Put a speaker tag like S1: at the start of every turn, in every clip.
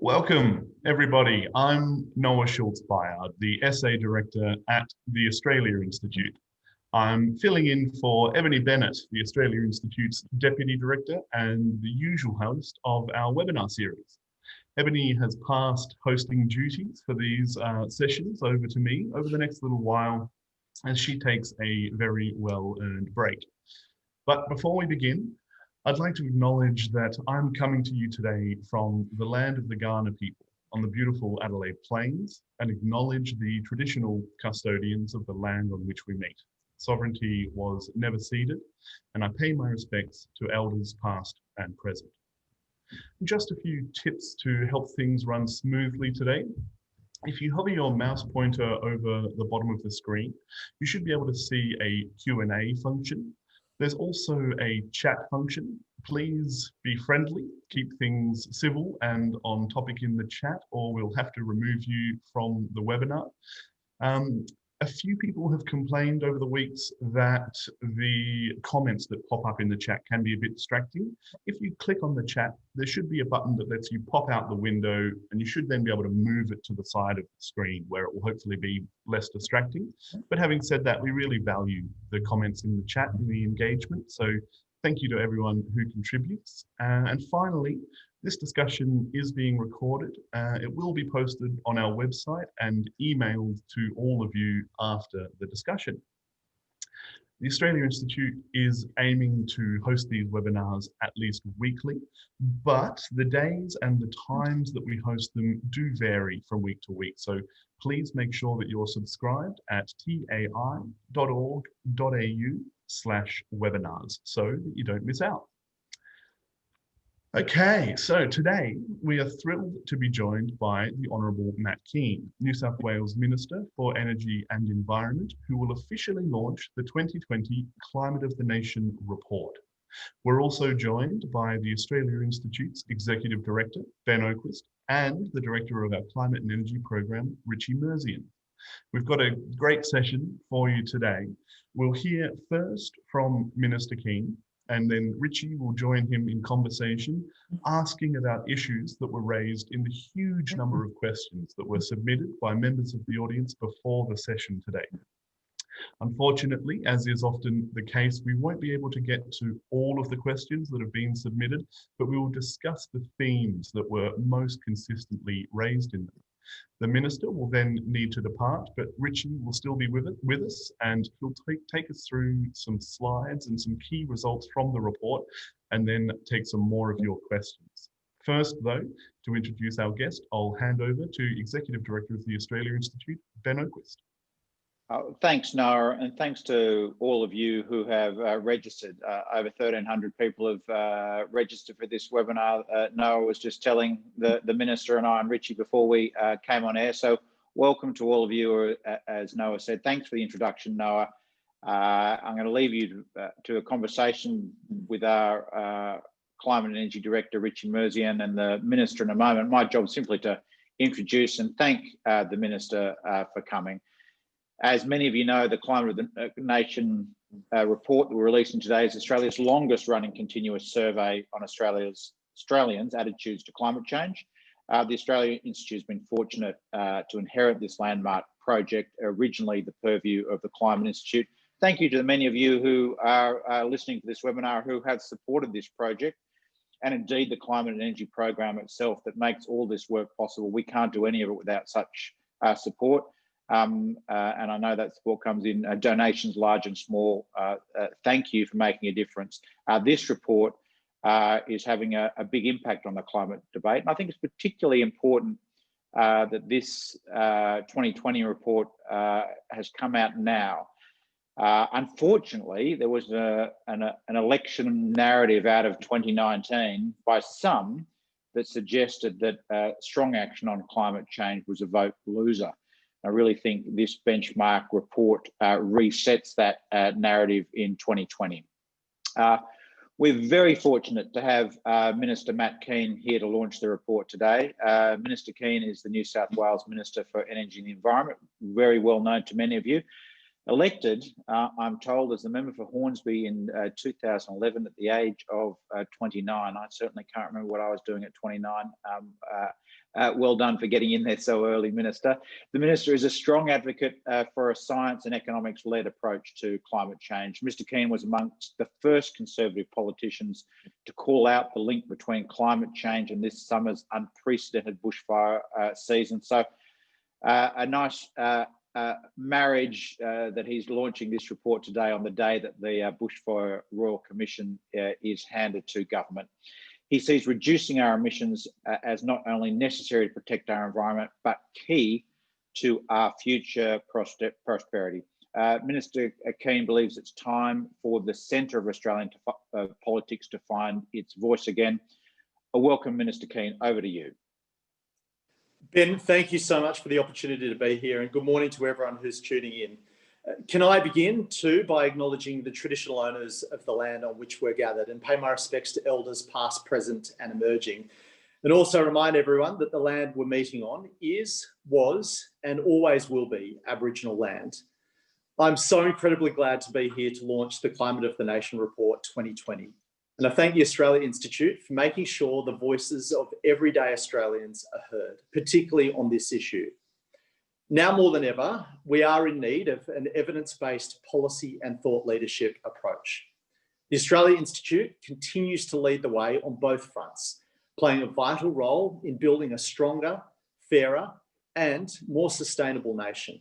S1: Welcome, everybody. I'm Noah Schultz-Bayard, the SA Director at the Australia Institute. I'm filling in for Ebony Bennett, the Australia Institute's Deputy Director and the usual host of our webinar series. Ebony has passed hosting duties for these sessions over to me over the next little while as she takes a very well-earned break. But before we begin, I'd like to acknowledge that I'm coming to you today from the land of the Kaurna people on the beautiful Adelaide Plains and acknowledge the traditional custodians of the land on which we meet. Sovereignty was never ceded, and I pay my respects to elders past and present. Just a few tips to help things run smoothly today. If you hover your mouse pointer over the bottom of the screen, you should be able to see a Q&A function. There's also a chat function. Please be friendly, keep things civil and on topic in the chat, or we'll have to remove you from the webinar. A few people have complained over the weeks that the comments that pop up in the chat can be a bit distracting. If you click on the chat, there should be a button that lets you pop out the window, and you should then be able to move it to the side of the screen where it will hopefully be less distracting. But having said that, we really value the comments in the chat and the engagement. So thank you to everyone who contributes. And finally, this discussion is being recorded. It will be posted on our website and emailed to all of you after the discussion. The Australia Institute is aiming to host these webinars at least weekly, but the days and the times that we host them do vary from week to week. So please make sure that you're subscribed at tai.org.au/webinars so that you don't miss out. Okay, so today we are thrilled to be joined by the Honourable Matt Keane, New South Wales Minister for Energy and Environment, who will officially launch the 2020 Climate of the Nation report. We're also joined by the Australia Institute's Executive Director, Ben Oaquist, and the Director of our Climate and Energy Program, Richie Merzian. We've got a great session for you today. We'll hear first from Minister Keane, and then Richie will join him in conversation, asking about issues that were raised in the huge number of questions that were submitted by members of the audience before the session today. Unfortunately, as is often the case, we won't be able to get to all of the questions that have been submitted, but we will discuss the themes that were most consistently raised in them. The Minister will then need to depart, but Richie will still be with us, and he'll take us through some slides and some key results from the report, and then take some more of your questions. First, though, to introduce our guest, I'll hand over to Executive Director of the Australia Institute, Ben Oaquist.
S2: Thanks, Noah, and thanks to all of you who have registered. Over 1,300 people have registered for this webinar. Noah was just telling the Minister and I and Richie before we came on air. So welcome to all of you, as Noah said. Thanks for the introduction, Noah. I'm going to leave you to a conversation with our Climate and Energy Director, Richie Merzian, and the Minister in a moment. My job is simply to introduce and thank the Minister for coming. As many of you know, the Climate of the Nation report that we're releasing today is Australia's longest running continuous survey on Australians' attitudes to climate change. The Australia Institute has been fortunate to inherit this landmark project, originally the purview of the Climate Institute. Thank you to the many of you who are listening to this webinar who have supported this project, and indeed the Climate and Energy Program itself that makes all this work possible. We can't do any of it without such support. And I know that support comes in donations, large and small. Thank you for making a difference. This report is having a big impact on the climate debate. And I think it's particularly important that this 2020 report has come out now. Unfortunately, there was an election narrative out of 2019 by some that suggested that strong action on climate change was a vote loser. I really think this benchmark report resets that narrative in 2020. We're very fortunate to have Minister Matt Keane here to launch the report today. Minister Keane is the New South Wales Minister for Energy and the Environment, very well known to many of you. Elected, I'm told, as the member for Hornsby in 2011 at the age of 29. I certainly can't remember what I was doing at 29. Well done for getting in there so early, Minister. The Minister is a strong advocate for a science and economics-led approach to climate change. Mr. Keane was amongst the first Conservative politicians to call out the link between climate change and this summer's unprecedented bushfire season. So a nice marriage that he's launching this report today on the day that the Bushfire Royal Commission is handed to government. He sees reducing our emissions as not only necessary to protect our environment, but key to our future prosperity. Minister Keane believes it's time for the centre of Australian politics to find its voice again. A welcome, Minister Keane. Over to you.
S3: Ben, thank you so much for the opportunity to be here, and good morning to everyone who's tuning in. Can I begin too by acknowledging the traditional owners of the land on which we're gathered and pay my respects to elders past, present and emerging, and also remind everyone that the land we're meeting on is, was and always will be Aboriginal land. I'm so incredibly glad to be here to launch the Climate of the Nation Report 2020. And I thank the Australia Institute for making sure the voices of everyday Australians are heard, particularly on this issue. Now more than ever, we are in need of an evidence-based policy and thought leadership approach. The Australia Institute continues to lead the way on both fronts, playing a vital role in building a stronger, fairer, and more sustainable nation.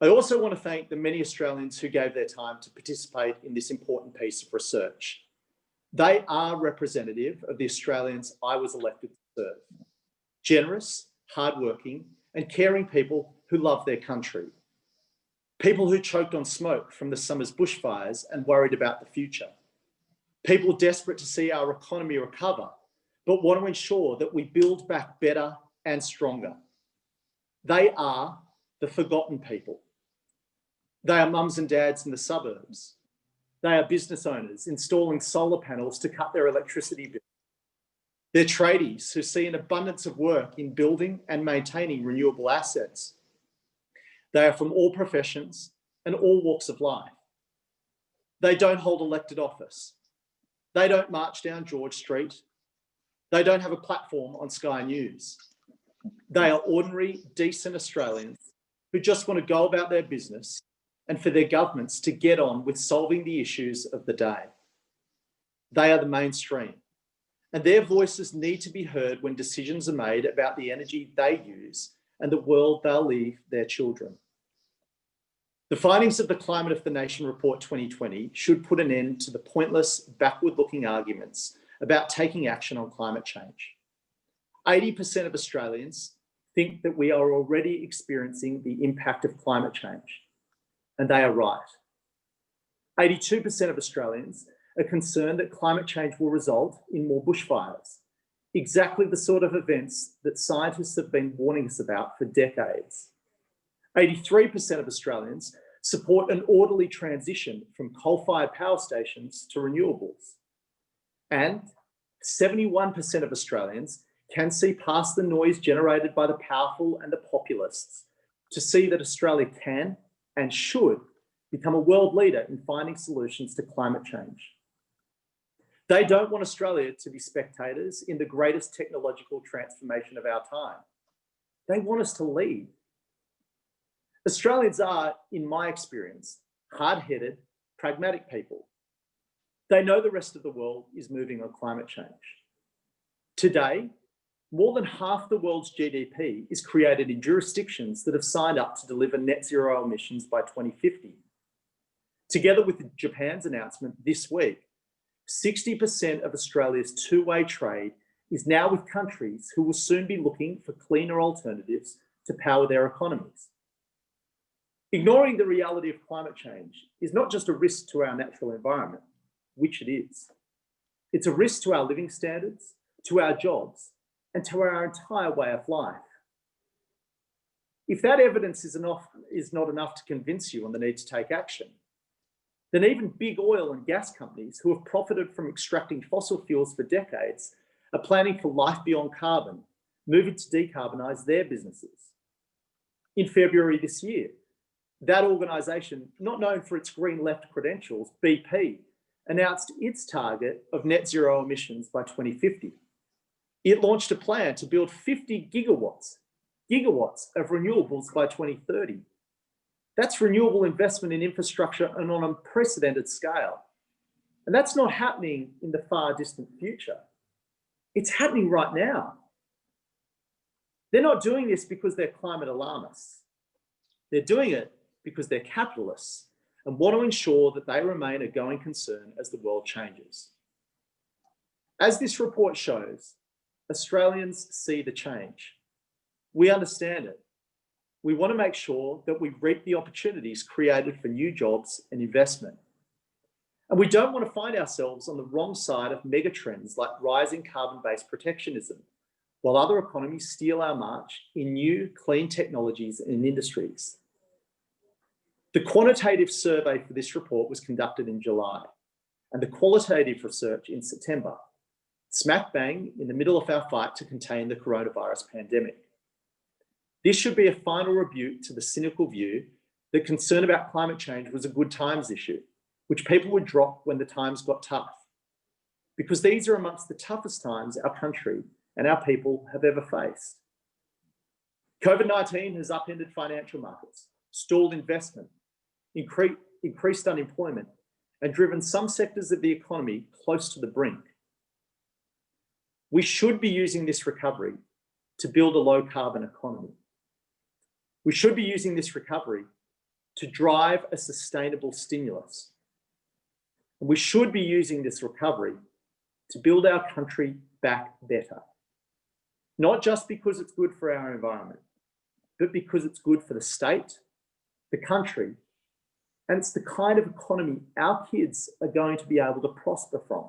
S3: I also want to thank the many Australians who gave their time to participate in this important piece of research. They are representative of the Australians I was elected to serve. Generous, hardworking, and caring people who love their country. People who choked on smoke from the summer's bushfires and worried about the future. People desperate to see our economy recover, but want to ensure that we build back better and stronger. They are the forgotten people. They are mums and dads in the suburbs. They are business owners installing solar panels to cut their electricity bill. They're tradies who see an abundance of work in building and maintaining renewable assets. They are from all professions and all walks of life. They don't hold elected office. They don't march down George Street. They don't have a platform on Sky News. They are ordinary, decent Australians who just want to go about their business and for their governments to get on with solving the issues of the day. They are the mainstream, and their voices need to be heard when decisions are made about the energy they use and the world they'll leave their children. The findings of the Climate of the Nation Report 2020 should put an end to the pointless, backward-looking arguments about taking action on climate change. 80% of Australians think that we are already experiencing the impact of climate change. And they are right. 82% of Australians are concerned that climate change will result in more bushfires, exactly the sort of events that scientists have been warning us about for decades. 83% of Australians support an orderly transition from coal-fired power stations to renewables. And 71% of Australians can see past the noise generated by the powerful and the populists to see that Australia can and should become a world leader in finding solutions to climate change. They don't want Australia to be spectators in the greatest technological transformation of our time. They want us to lead. Australians are, in my experience, hard-headed, pragmatic people. They know the rest of the world is moving on climate change. Today, more than half the world's GDP is created in jurisdictions that have signed up to deliver net zero emissions by 2050. Together with Japan's announcement this week, 60% of Australia's two-way trade is now with countries who will soon be looking for cleaner alternatives to power their economies. Ignoring the reality of climate change is not just a risk to our natural environment, which it is. It's a risk to our living standards, to our jobs, and to our entire way of life. If that evidence is not enough to convince you on the need to take action, then even big oil and gas companies who have profited from extracting fossil fuels for decades are planning for life beyond carbon, moving to decarbonise their businesses. In February this year, that organisation, not known for its green left credentials, BP, announced its target of net zero emissions by 2050. It launched a plan to build 50 gigawatts of renewables by 2030. That's renewable investment in infrastructure on an unprecedented scale. And that's not happening in the far distant future. It's happening right now. They're not doing this because they're climate alarmists. They're doing it because they're capitalists and want to ensure that they remain a going concern as the world changes. As this report shows, Australians see the change. We understand it. We want to make sure that we reap the opportunities created for new jobs and investment. And we don't want to find ourselves on the wrong side of megatrends like rising carbon-based protectionism, while other economies steal our march in new clean technologies and industries. The quantitative survey for this report was conducted in July, and the qualitative research in September, smack bang in the middle of our fight to contain the coronavirus pandemic. This should be a final rebuke to the cynical view that concern about climate change was a good times issue, which people would drop when the times got tough, because these are amongst the toughest times our country and our people have ever faced. COVID-19 has upended financial markets, stalled investment, increased unemployment, and driven some sectors of the economy close to the brink. We should be using this recovery to build a low carbon economy. We should be using this recovery to drive a sustainable stimulus. And we should be using this recovery to build our country back better. Not just because it's good for our environment, but because it's good for the state, the country, and it's the kind of economy our kids are going to be able to prosper from.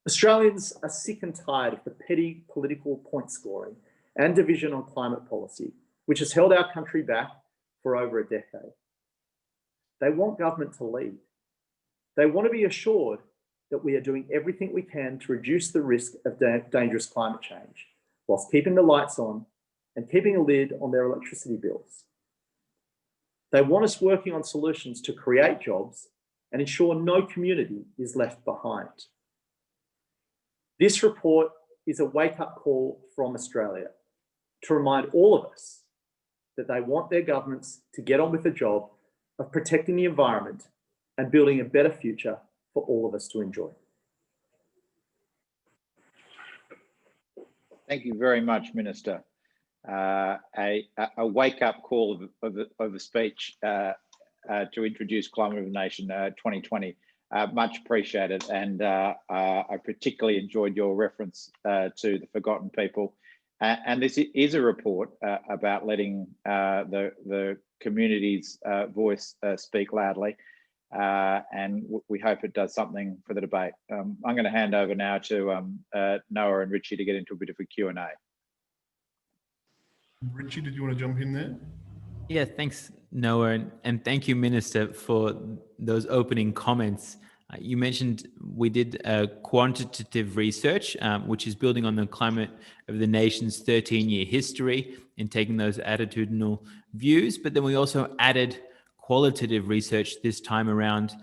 S3: Australians are sick and tired of the petty political point scoring and division on climate policy, which has held our country back for over a decade. They want government to lead. They want to be assured that we are doing everything we can to reduce the risk of dangerous climate change, whilst keeping the lights on and keeping a lid on their electricity bills. They want us working on solutions to create jobs and ensure no community is left behind. This report is a wake-up call from Australia to remind all of us that they want their governments to get on with the job of protecting the environment and building a better future for all of us to enjoy.
S2: Thank you very much, Minister. A wake-up call of a speech to introduce Climate of the Nation 2020. Much appreciated, and I particularly enjoyed your reference to the forgotten people. And this is a report about letting the community's voice speak loudly, and we hope it does something for the debate. I'm going to hand over now to Noah and Richie to get into a bit of a Q&A.
S1: Richie, did you want to jump in there?
S4: Yeah, thanks, Noah, and thank you, Minister, for those opening comments. You mentioned we did a quantitative research, which is building on the Climate of the Nation's 13-year history and taking those attitudinal views, but then we also added qualitative research this time around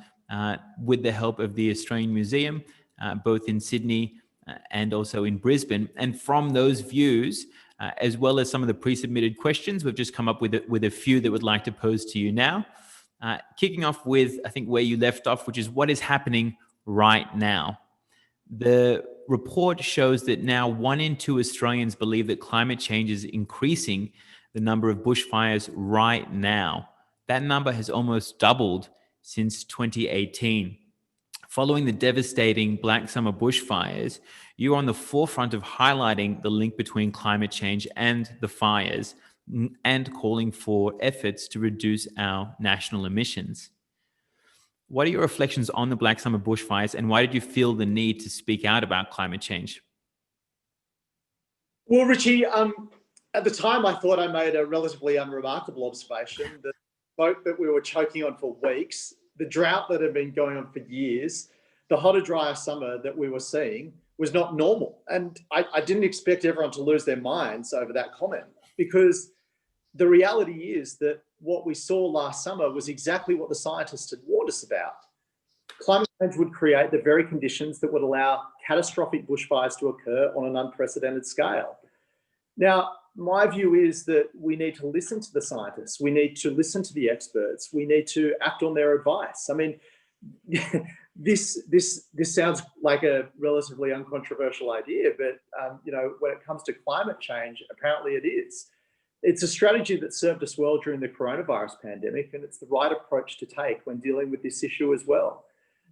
S4: with the help of the Australian Museum, both in Sydney and also in Brisbane. And from those views, as well as some of the pre-submitted questions, we've just come up with a few that we'd like to pose to you now. Kicking off with, I think, where you left off, which is what is happening right now. The report shows that now 1 in 2 Australians believe that climate change is increasing the number of bushfires right now. That number has almost doubled since 2018. Following the devastating Black Summer bushfires, you're on the forefront of highlighting the link between climate change and the fires and calling for efforts to reduce our national emissions. What are your reflections on the Black Summer bushfires, and why did you feel the need to speak out about climate change?
S3: Well, Richie, at the time I thought I made a relatively unremarkable observation. The smoke that we were choking on for weeks, the drought that had been going on for years, the hotter, drier summer that we were seeing was not normal. And I didn't expect everyone to lose their minds over that comment, because the reality is that what we saw last summer was exactly what the scientists had warned us about. Climate change would create the very conditions that would allow catastrophic bushfires to occur on an unprecedented scale. Now, my view is that we need to listen to the scientists. We need to listen to the experts. We need to act on their advice. I mean, this sounds like a relatively uncontroversial idea, but you know, when it comes to climate change, apparently it is. It's a strategy that served us well during the coronavirus pandemic, and it's the right approach to take when dealing with this issue as well.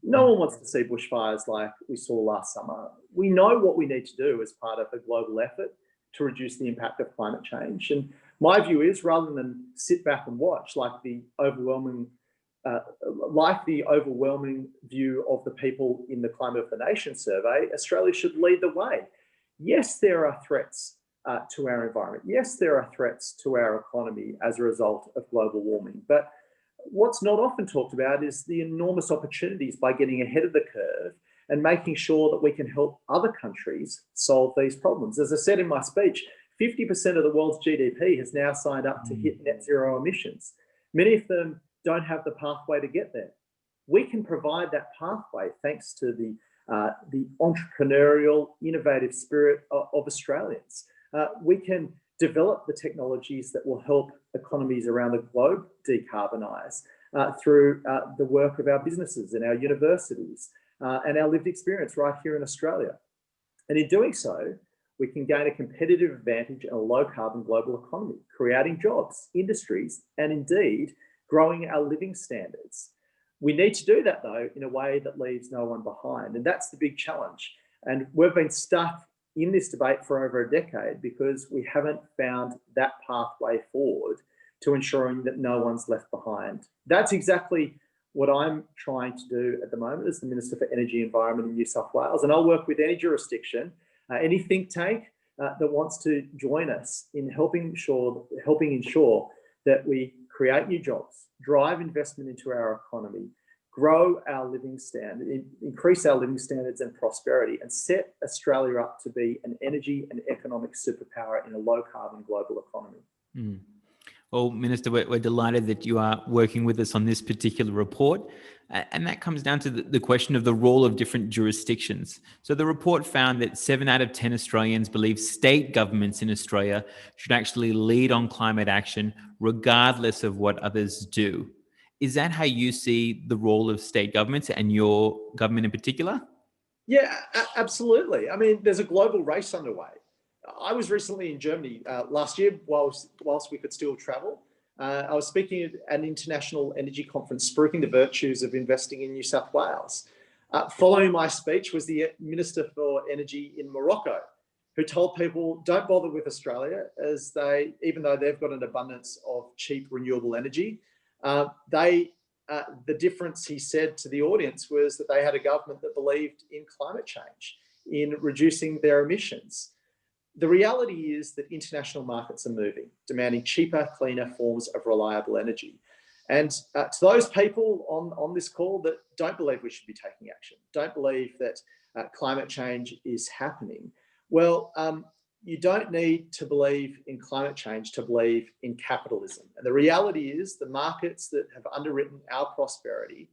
S3: No one wants to see bushfires like we saw last summer. We know what we need to do as part of a global effort to reduce the impact of climate change. And my view is, rather than sit back and watch like the overwhelming view of the people in the Climate of the Nation survey, Australia should lead the way. Yes, there are threats to our environment. Yes, there are threats to our economy as a result of global warming. But what's not often talked about is the enormous opportunities by getting ahead of the curve and making sure that we can help other countries solve these problems. As I said in my speech, 50% of the world's GDP has now signed up to hit net zero emissions. Many of them don't have the pathway to get there. We can provide that pathway thanks to the entrepreneurial, innovative spirit of Australians. We can develop the technologies that will help economies around the globe decarbonise through the work of our businesses and our universities and our lived experience right here in Australia. And in doing so, we can gain a competitive advantage in a low carbon global economy, creating jobs, industries, and indeed growing our living standards. We need to do that though in a way that leaves no one behind. And that's the big challenge. And we've been stuck in this debate for over a decade because we haven't found that pathway forward to ensuring that no one's left behind. That's exactly what I'm trying to do at the moment as the Minister for Energy Environment in New South Wales. And I'll work with any jurisdiction, any think tank that wants to join us in helping ensure that we create new jobs, drive investment into our economy, grow our living standard, increase our living standards and prosperity, and set Australia up to be an energy and economic superpower in a low carbon global economy.
S4: Mm. Well, Minister, we're delighted that you are working with us on this particular report. And that comes down to the question of the role of different jurisdictions. So the report found that 7 out of 10 Australians believe state governments in Australia should actually lead on climate action, regardless of what others do. Is that how you see the role of state governments and your government in particular?
S3: Yeah, absolutely. I mean, there's a global race underway. I was recently in Germany last year whilst we could still travel. I was speaking at an international energy conference, spruiking the virtues of investing in New South Wales. Following my speech was the Minister for Energy in Morocco, who told people, don't bother with Australia, as even though they've got an abundance of cheap renewable energy, the difference, he said to the audience, was that they had a government that believed in climate change, in reducing their emissions. The reality is that international markets are moving, demanding cheaper, cleaner forms of reliable energy. And to those people on this call that don't believe we should be taking action, don't believe that climate change is happening, well, you don't need to believe in climate change to believe in capitalism. And the reality is the markets that have underwritten our prosperity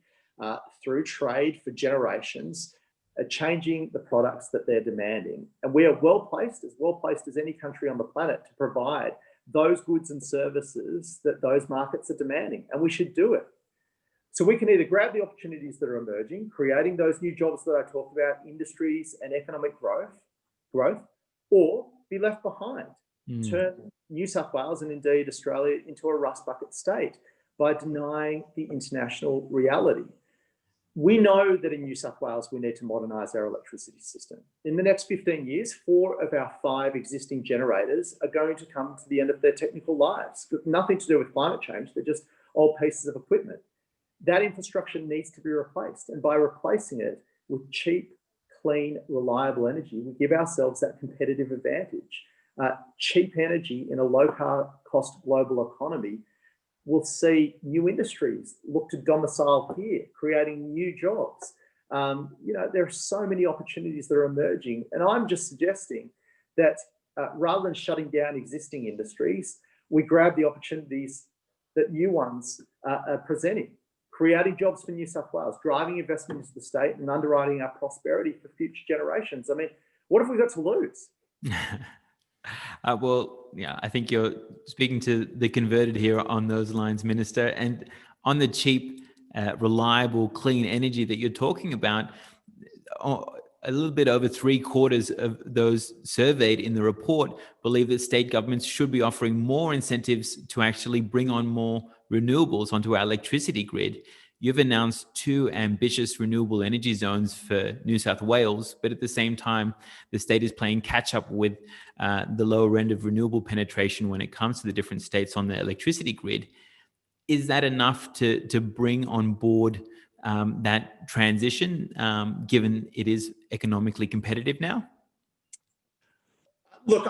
S3: through trade for generations are changing the products that they're demanding. And we are well placed as any country on the planet to provide those goods and services that those markets are demanding, and we should do it. So we can either grab the opportunities that are emerging, creating those new jobs that I talked about, industries and economic growth, or be left behind, turn New South Wales and indeed Australia into a rust bucket state by denying the international reality. We know that in New South Wales, we need to modernise our electricity system. In the next 15 years, 4 of our 5 existing generators are going to come to the end of their technical lives. With nothing to do with climate change, they're just old pieces of equipment. That infrastructure needs to be replaced. And by replacing it with cheap, clean, reliable energy, we give ourselves that competitive advantage. Cheap energy in a low-cost global economy will see new industries look to domicile here, creating new jobs. There are so many opportunities that are emerging. And I'm just suggesting that rather than shutting down existing industries, we grab the opportunities that new ones are presenting, creating jobs for New South Wales, driving investment into the state and underwriting our prosperity for future generations. I mean, what have we got to lose?
S4: Well, yeah, I think you're speaking to the converted here on those lines, Minister. And on the cheap, reliable, clean energy that you're talking about, a little bit over 3/4 of those surveyed in the report believe that state governments should be offering more incentives to actually bring on more renewables onto our electricity grid. You've announced 2 ambitious renewable energy zones for New South Wales, but at the same time, the state is playing catch up with the lower end of renewable penetration when it comes to the different states on the electricity grid. Is that enough to bring on board that transition, given it is economically competitive now?
S3: Look,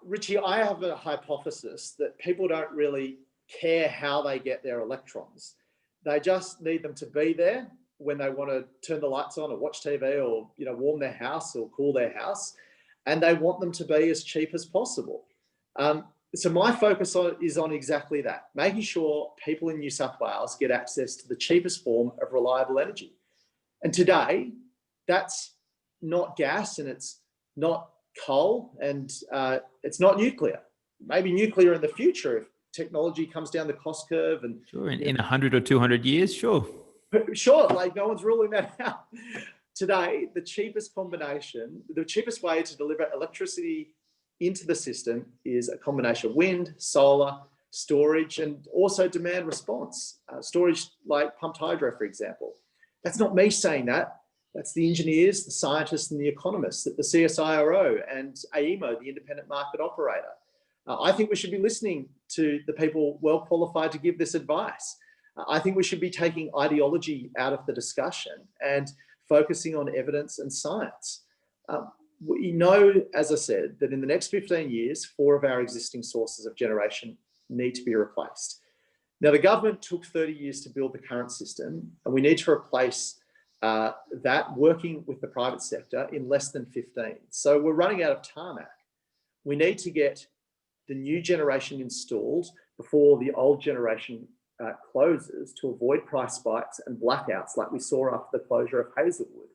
S3: Richie, I have a hypothesis that people don't really care how they get their electrons. They just need them to be there when they want to turn the lights on or watch TV or, warm their house or cool their house. And they want them to be as cheap as possible. So my focus is on exactly that, making sure people in New South Wales get access to the cheapest form of reliable energy. And today, that's not gas and it's not coal and it's not nuclear. Maybe nuclear in the future if technology comes down the cost curve. And
S4: sure, in 100 or 200 years, sure.
S3: Sure, like no one's ruling that out. Today, the cheapest combination, the cheapest way to deliver electricity into the system is a combination of wind, solar, storage, and also demand response. Storage like pumped hydro, for example. That's not me saying that. That's the engineers, the scientists, and the economists at the CSIRO and AEMO, the independent market operator. I think we should be listening to the people well qualified to give this advice. I think we should be taking ideology out of the discussion and focusing on evidence and science. We know, as I said, that in the next 15 years, 4 of our existing sources of generation need to be replaced. Now, the government took 30 years to build the current system, and we need to replace that working with the private sector in less than 15. So we're running out of tarmac. We need to get the new generation installed before the old generation closes to avoid price spikes and blackouts like we saw after the closure of Hazelwood.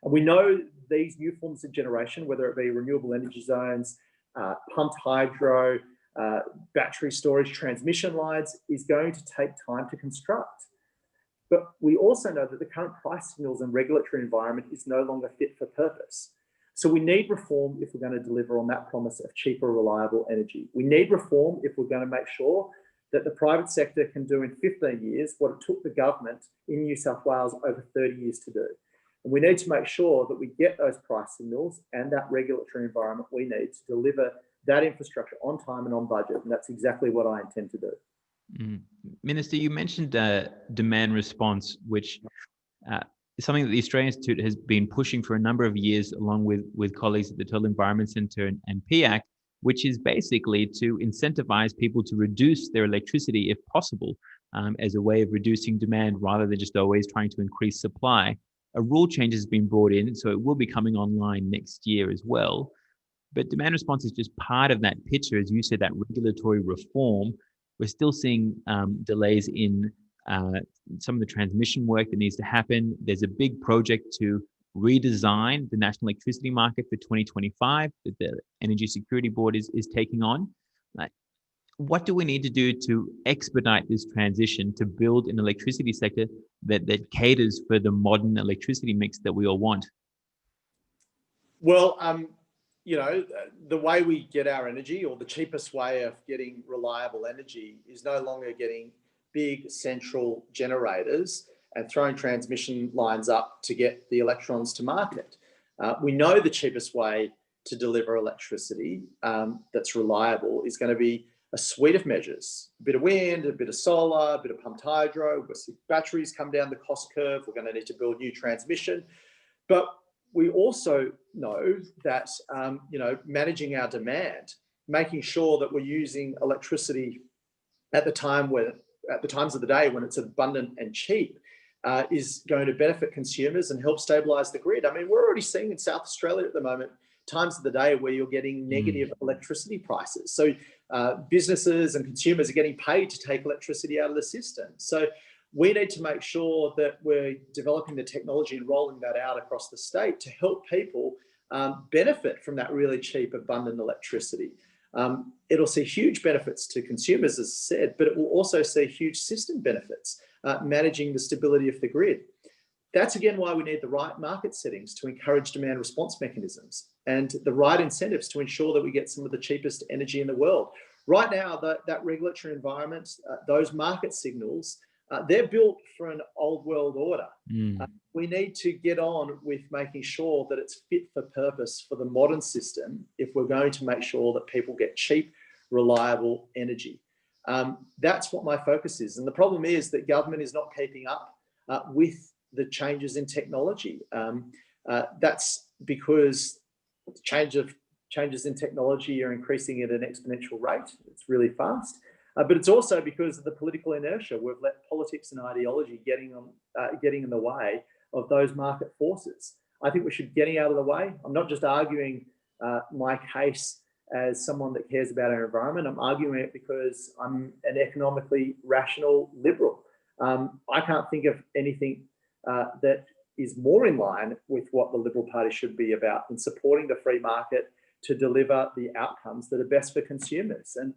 S3: And we know these new forms of generation, whether it be renewable energy zones, pumped hydro, battery storage, transmission lines, is going to take time to construct. But we also know that the current price signals and regulatory environment is no longer fit for purpose. So we need reform if we're going to deliver on that promise of cheaper, reliable energy. We need reform if we're going to make sure that the private sector can do in 15 years what it took the government in New South Wales over 30 years to do. And we need to make sure that we get those price signals and that regulatory environment we need to deliver that infrastructure on time and on budget. And that's exactly what I intend to do.
S4: Minister, you mentioned demand response, which is something that the Australian Institute has been pushing for a number of years, along with colleagues at the Total Environment Centre and PIAC, which is basically to incentivize people to reduce their electricity if possible, as a way of reducing demand rather than just always trying to increase supply. A rule change has been brought in, so it will be coming online next year as well. But demand response is just part of that picture. As you said, that regulatory reform, we're still seeing delays in some of the transmission work that needs to happen. There's a big project to redesign the national electricity market for 2025 that the Energy Security Board is taking on. What do we need to do to expedite this transition to build an electricity sector that caters for the modern electricity mix that we all want?
S3: Well, the way we get our energy, or the cheapest way of getting reliable energy, is no longer getting big central generators and throwing transmission lines up to get the electrons to market. We know the cheapest way to deliver electricity that's reliable is going to be a suite of measures: a bit of wind, a bit of solar, a bit of pumped hydro. We'll see batteries come down the cost curve. We're going to need to build new transmission. But we also know that managing our demand, making sure that we're using electricity at the times of the day when it's abundant and cheap, is going to benefit consumers and help stabilise the grid. I mean, we're already seeing in South Australia at the moment times of the day where you're getting negative electricity prices. So businesses and consumers are getting paid to take electricity out of the system. So we need to make sure that we're developing the technology and rolling that out across the state to help people benefit from that really cheap, abundant electricity. It'll see huge benefits to consumers, as I said, but it will also see huge system benefits, managing the stability of the grid. That's again why we need the right market settings to encourage demand response mechanisms and the right incentives to ensure that we get some of the cheapest energy in the world. Right now, that regulatory environment, those market signals, they're built for an old world order. We need to get on with making sure that it's fit for purpose for the modern system if we're going to make sure that people get cheap, reliable energy. That's what my focus is. And the problem is that government is not keeping up with the changes in technology. That's because changes in technology are increasing at an exponential rate. It's really fast. But it's also because of the political inertia. We've let politics and ideology getting in the way of those market forces. I think we should be getting out of the way. I'm not just arguing my case as someone that cares about our environment. I'm arguing it because I'm an economically rational liberal. I can't think of anything that is more in line with what the Liberal Party should be about in supporting the free market to deliver the outcomes that are best for consumers. And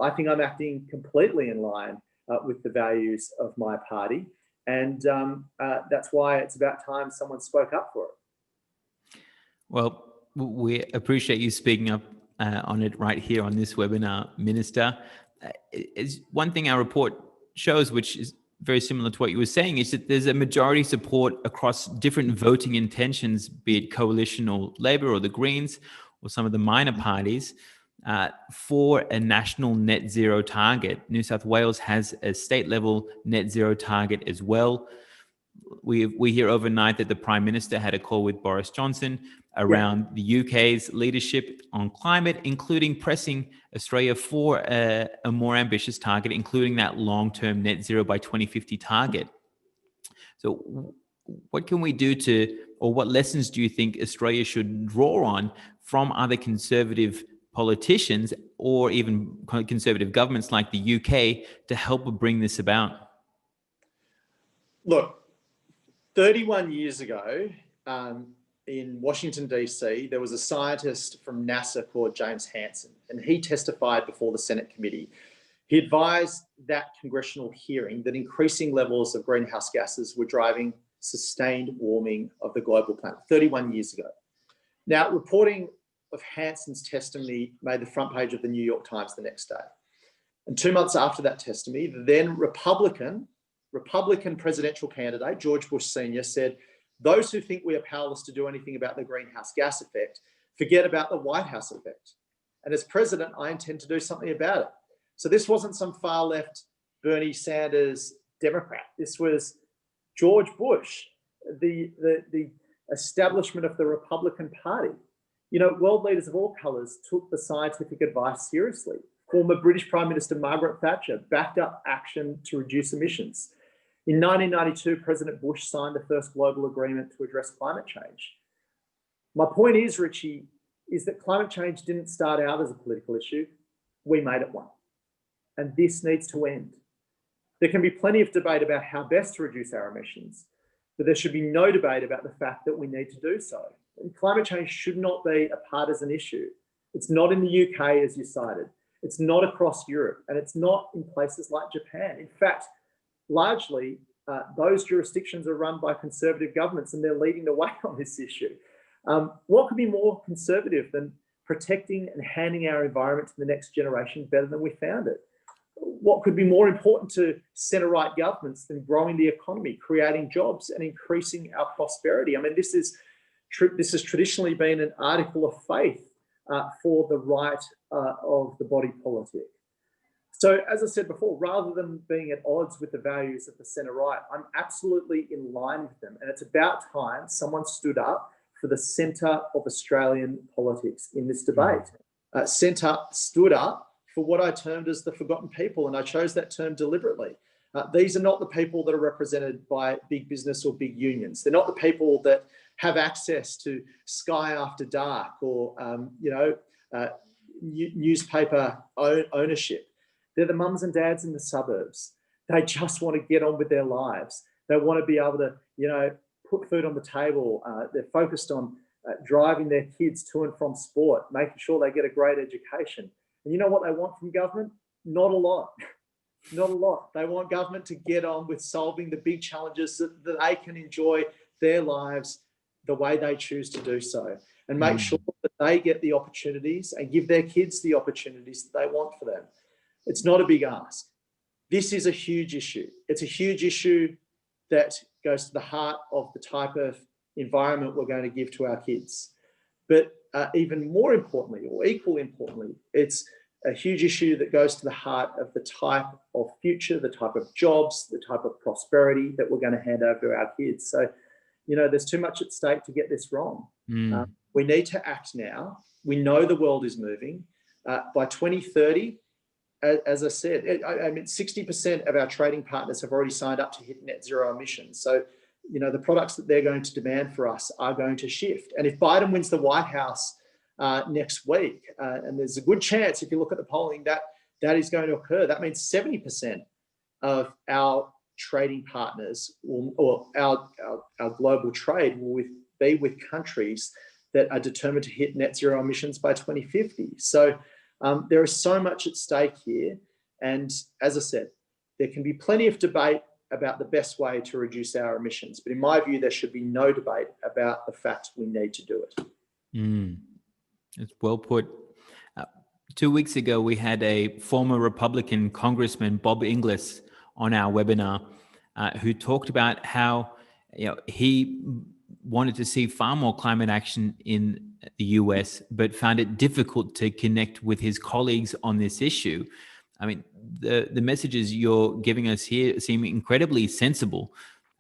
S3: I think I'm acting completely in line with the values of my party. And that's why it's about time someone spoke up for it.
S4: Well, we appreciate you speaking up on it right here on this webinar, Minister. One thing our report shows, which is very similar to what you were saying, is that there's a majority support across different voting intentions, be it coalition or Labor or the Greens or some of the minor parties, for a national net zero target. New South Wales has a state level net zero target as well. We hear overnight that the Prime Minister had a call with Boris Johnson around the UK's leadership on climate, including pressing Australia for a more ambitious target, including that long-term net zero by 2050 target. So what can we do or what lessons do you think Australia should draw on from other conservative politicians or even conservative governments like the UK to help bring this about?
S3: Look, 31 years ago, in Washington, DC, there was a scientist from NASA called James Hansen, and he testified before the Senate committee. He advised that congressional hearing that increasing levels of greenhouse gases were driving sustained warming of the global planet 31 years ago. Now, reporting of Hansen's testimony made the front page of the New York Times the next day. And 2 months after that testimony, the then Republican presidential candidate, George Bush Sr., said, "Those who think we are powerless to do anything about the greenhouse gas effect, forget about the White House effect. And as president, I intend to do something about it." So this wasn't some far left Bernie Sanders Democrat. This was George Bush, the establishment of the Republican Party. You know, world leaders of all colours took the scientific advice seriously. Former British Prime Minister Margaret Thatcher backed up action to reduce emissions. In 1992, President Bush signed the first global agreement to address climate change. My point is, Richie, is that climate change didn't start out as a political issue. We made it one. And this needs to end. There can be plenty of debate about how best to reduce our emissions, but there should be no debate about the fact that we need to do so. And climate change should not be a partisan issue. It's not in the UK, as you cited. It's not across Europe, and it's not in places like Japan. In fact, largely, those jurisdictions are run by conservative governments, and they're leading the way on this issue. What could be more conservative than protecting and handing our environment to the next generation better than we found it? What could be more important to centre-right governments than growing the economy, creating jobs, and increasing our prosperity? I mean, this has traditionally been an article of faith for the right of the body politic. So, as I said before, rather than being at odds with the values of the centre-right, I'm absolutely in line with them. And it's about time someone stood up for the centre of Australian politics in this debate. Centre stood up for what I termed as the forgotten people, and I chose that term deliberately. These are not the people that are represented by big business or big unions. They're not the people that have access to Sky After Dark or, newspaper ownership. They're the mums and dads in the suburbs. They just want to get on with their lives. They want to be able to, put food on the table. They're focused on driving their kids to and from sport, making sure they get a great education. And you know what they want from government? Not a lot. Not a lot. They want government to get on with solving the big challenges that they can enjoy their lives the way they choose to do so, and make sure that they get the opportunities and give their kids the opportunities that they want for them. It's not a big ask. This is a huge issue. It's a huge issue that goes to the heart of the type of environment we're going to give to our kids. But even more importantly, or equally importantly, it's a huge issue that goes to the heart of the type of future, the type of jobs, the type of prosperity that we're going to hand over to our kids. So, there's too much at stake to get this wrong. We need to act now. We know the world is moving. By 2030, as I said, 60% of our trading partners have already signed up to hit net zero emissions. So, the products that they're going to demand for us are going to shift. And if Biden wins the White House next week, and there's a good chance, if you look at the polling, that is going to occur, that means 70% of our trading partners or our global trade will be with countries that are determined to hit net zero emissions by 2050. So there is so much at stake here. And as I said, there can be plenty of debate about the best way to reduce our emissions. But in my view, there should be no debate about the fact we need to do it.
S4: It's well put. 2 weeks ago, we had a former Republican Congressman, Bob Inglis, on our webinar, who talked about how he wanted to see far more climate action in the US, but found it difficult to connect with his colleagues on this issue. I mean, the messages you're giving us here seem incredibly sensible,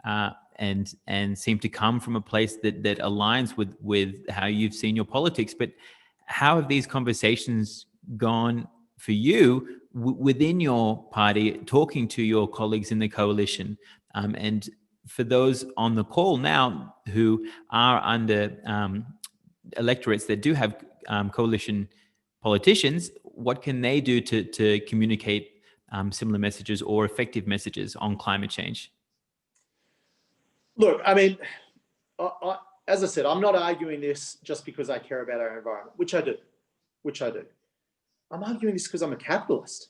S4: and seem to come from a place that aligns with how you've seen your politics. But how have these conversations gone for you within your party, talking to your colleagues in the coalition? And for those on the call now who are under electorates that do have coalition politicians, what can they do to communicate similar messages or effective messages on climate change?
S3: Look, I mean, as I said, I'm not arguing this just because I care about our environment, which I do. I'm arguing this because I'm a capitalist.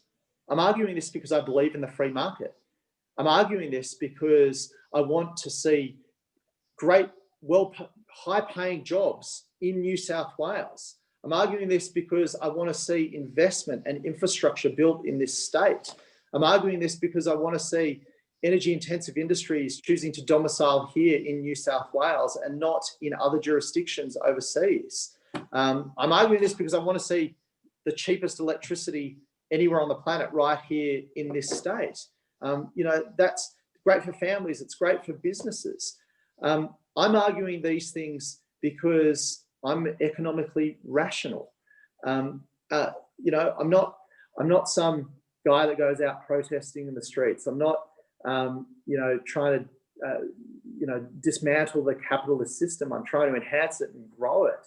S3: I'm arguing this because I believe in the free market. I'm arguing this because I want to see great, high-paying jobs in New South Wales. I'm arguing this because I want to see investment and infrastructure built in this state. I'm arguing this because I want to see energy-intensive industries choosing to domicile here in New South Wales and not in other jurisdictions overseas. I'm arguing this because I want to see the cheapest electricity anywhere on the planet right here in this state. That's great for families. It's great for businesses. I'm arguing these things because I'm economically rational. I'm not some guy that goes out protesting in the streets. I'm not, trying to, dismantle the capitalist system. I'm trying to enhance it and grow it.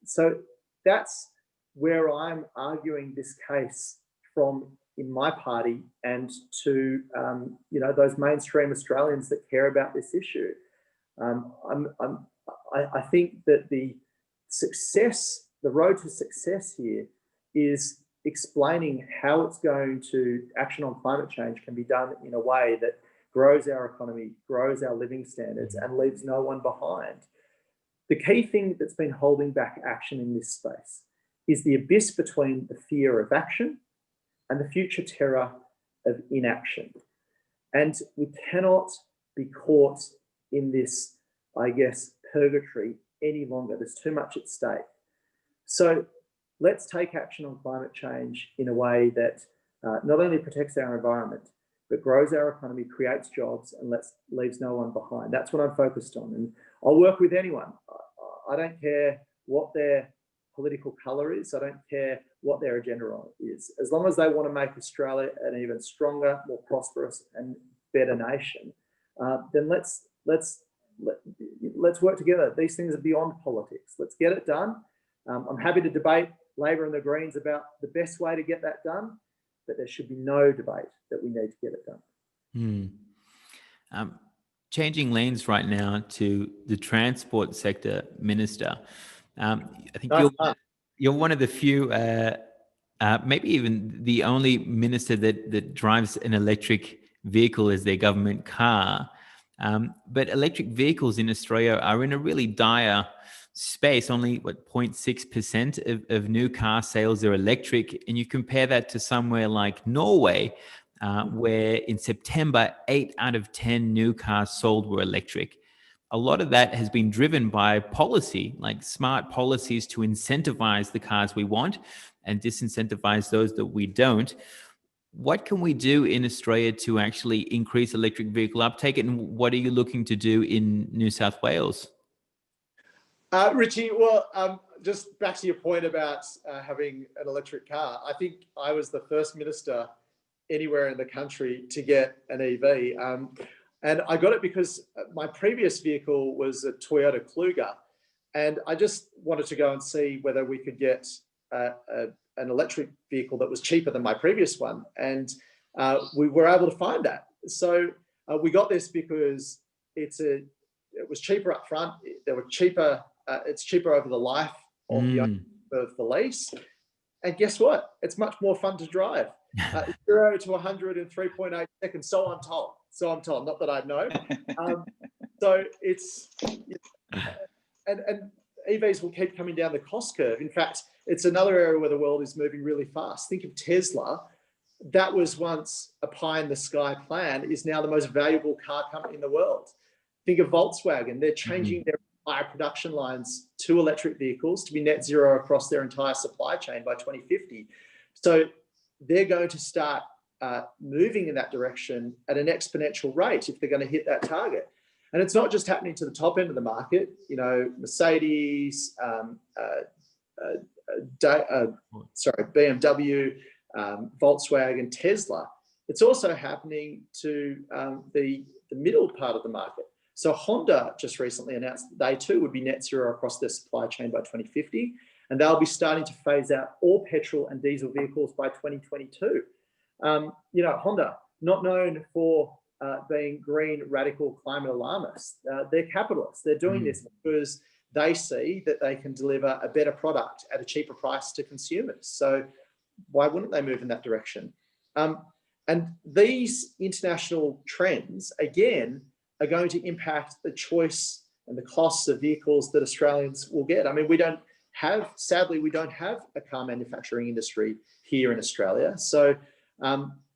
S3: So that's where I'm arguing this case from in my party and to, those mainstream Australians that care about this issue. I think that the road to success here is explaining how it's going to action on climate change can be done in a way that grows our economy, grows our living standards, and leaves no one behind. The key thing that's been holding back action in this space is the abyss between the fear of action and the future terror of inaction. And we cannot be caught in this, purgatory any longer. There's too much at stake. So let's take action on climate change in a way that not only protects our environment, but grows our economy, creates jobs, and leaves no one behind. That's what I'm focused on. And I'll work with anyone. I don't care what their political colour is. I don't care what their agenda is. As long as they want to make Australia an even stronger, more prosperous and better nation, then let's work together. These things are beyond politics. Let's get it done. I'm happy to debate Labor and the Greens about the best way to get that done, but there should be no debate that we need to get it done.
S4: Changing lanes right now to the transport sector, Minister. I think you're one of the few, maybe even the only minister that drives an electric vehicle as their government car. But electric vehicles in Australia are in a really dire space. Only 0.6% of new car sales are electric, and you compare that to somewhere like Norway, where in September 8 out of 10 new cars sold were electric. A lot of that has been driven by policy, like smart policies to incentivize the cars we want and disincentivize those that we don't. What can we do in Australia to actually increase electric vehicle uptake, and what are you looking to do in New South Wales?
S3: Richie, well, just back to your point about having an electric car. I think I was the first minister anywhere in the country to get an EV. And I got it because my previous vehicle was a Toyota Kluger. And I just wanted to go and see whether we could get an electric vehicle that was cheaper than my previous one. And we were able to find that. So we got this because it was cheaper up front. It's cheaper over the life of the lease. And guess what? It's much more fun to drive. 0 to 100 in 3.8 seconds. So I'm told. Not that I know. So it's and EVs will keep coming down the cost curve. In fact, it's another area where the world is moving really fast. Think of Tesla. That was once a pie in the sky plan, is now the most valuable car company in the world. Think of Volkswagen. They're changing their entire production lines to electric vehicles to be net zero across their entire supply chain by 2050. So they're going to start moving in that direction at an exponential rate if they're going to hit that target. And it's not just happening to the top end of the market. You know, Mercedes, BMW, Volkswagen, Tesla. It's also happening to the middle part of the market. So Honda just recently announced that they too would be net zero across their supply chain by 2050, and they'll be starting to phase out all petrol and diesel vehicles by 2022. You know, Honda, not known for being green, radical, climate alarmists. They're capitalists. They're doing this because they see that they can deliver a better product at a cheaper price to consumers. So why wouldn't they move in that direction? And these international trends, again, are going to impact the choice and the costs of vehicles that Australians will get. I mean, sadly, we don't have a car manufacturing industry here in Australia. So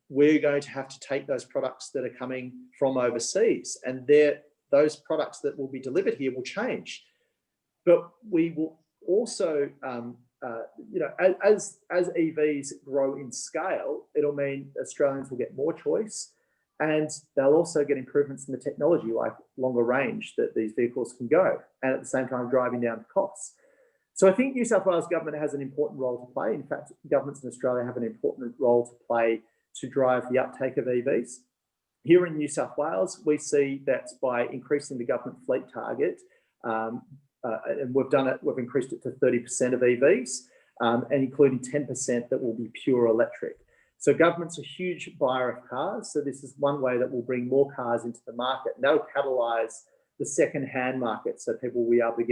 S3: we're going to have to take those products that are coming from overseas, and those products that will be delivered here will change. But we will also, you know, as EVs grow in scale, it'll mean Australians will get more choice, and they'll also get improvements in the technology, like longer range that these vehicles can go, and at the same time driving down costs. So I think New South Wales government has an important role to play. In fact, governments in Australia have an important role to play to drive the uptake of EVs. Here in New South Wales, we see that by increasing the government fleet target, and we've increased it to 30% of EVs, and including 10% that will be pure electric. So government's a huge buyer of cars. So this is one way that will bring more cars into the market, and that'll catalyse the second-hand market, so people will be able to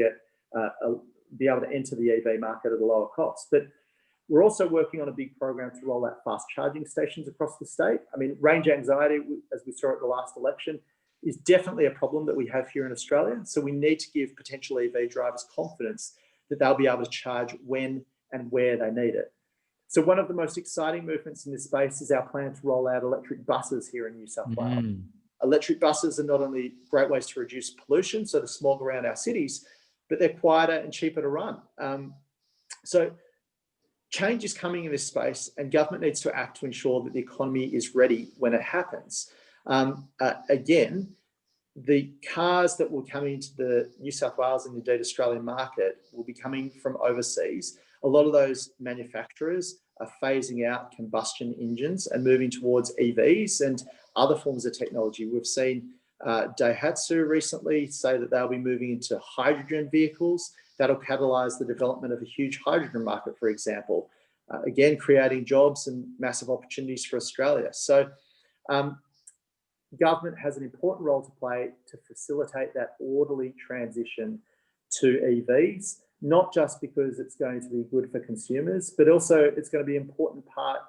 S3: be able to enter the EV market at a lower cost. But we're also working on a big program to roll out fast charging stations across the state. I mean, range anxiety, as we saw at the last election, is definitely a problem that we have here in Australia. So we need to give potential EV drivers confidence that they'll be able to charge when and where they need it. So one of the most exciting movements in this space is our plan to roll out electric buses here in New South Wales. Electric buses are not only great ways to reduce pollution, so the smog around our cities, but they're quieter and cheaper to run. So change is coming in this space, and government needs to act to ensure that the economy is ready when it happens. Again, the cars that will come into the New South Wales and indeed Australian market will be coming from overseas. A lot of those manufacturers are phasing out combustion engines and moving towards EVs and other forms of technology. We've seen Daihatsu recently say that they'll be moving into hydrogen vehicles. That'll catalyse the development of a huge hydrogen market, for example. Again, creating jobs and massive opportunities for Australia. So government has an important role to play to facilitate that orderly transition to EVs, not just because it's going to be good for consumers, but also it's going to be an important part